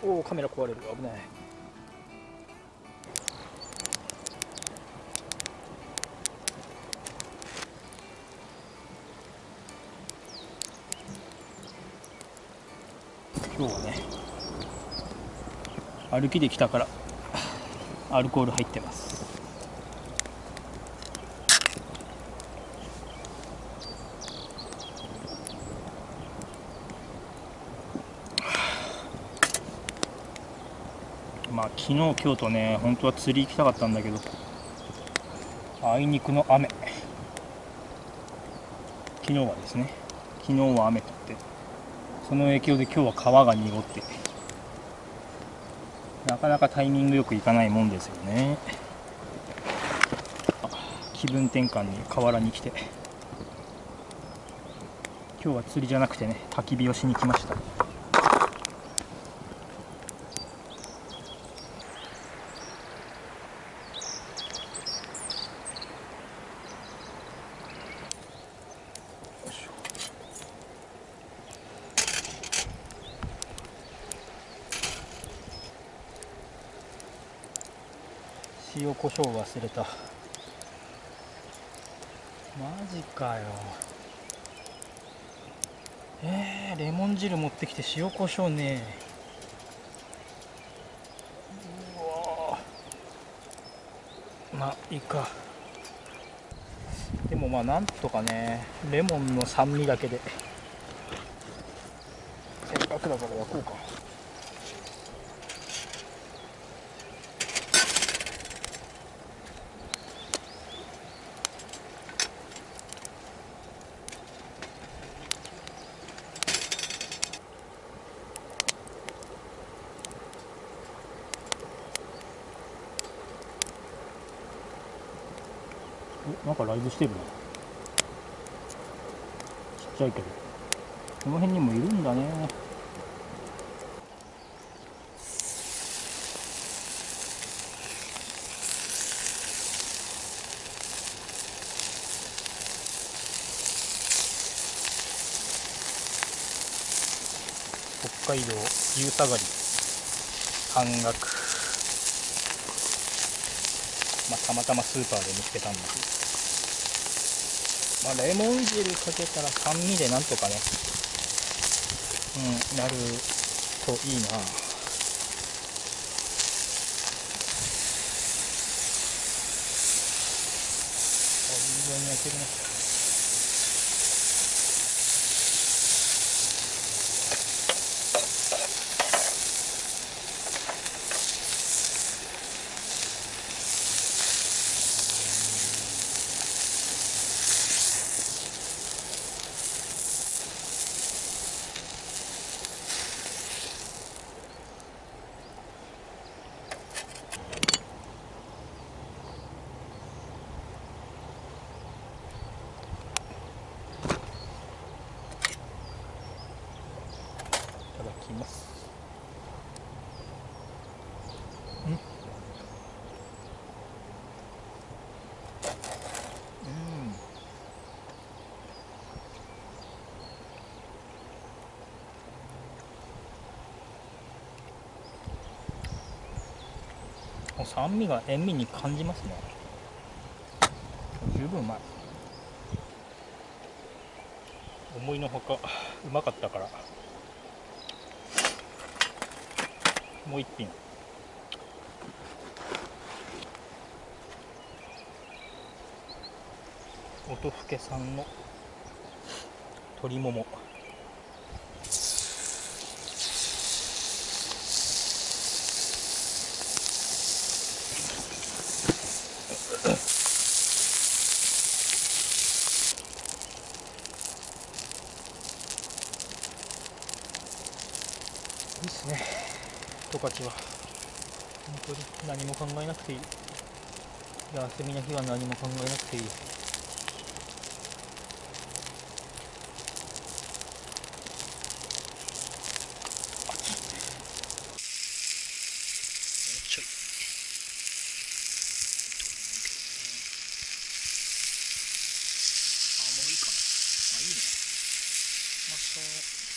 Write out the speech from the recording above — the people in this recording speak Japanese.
おお、カメラ壊れる、危ない。今日はね、歩きで来たからアルコール入ってます。まあ昨日今日とね、本当は釣り行きたかったんだけど、あいにくの雨。昨日はですね、昨日は雨降って、その影響で今日は川が濁って、なかなかタイミングよく行かないもんですよね。気分転換に河原に来て、今日は釣りじゃなくてね、焚き火をしに来ました。塩コショウ忘れた。マジかよ。レモン汁持ってきて塩コショウねえ。うわ、まあいいか。でもまあなんとかね、レモンの酸味だけで、せっかくだから焼こうか。なんかライブしてるな。ちっちゃいけど、この辺にもいるんだね。北海道牛下がり半額、まあ、たまたまスーパーで見つけたんだけど、まあ、レモン汁かけたら酸味でなんとかね、なるといいな。いいように焼けるね。いただきます。酸味が塩味に感じますね。十分うまい。思いのほかうまかったから、もう一品。音更さんの鶏もも。いいっすね、十勝は。本当に何も考えなくていい。休みの日は何も考えなくていい。ちょい。あ、もういいかな。あ、いいね。また。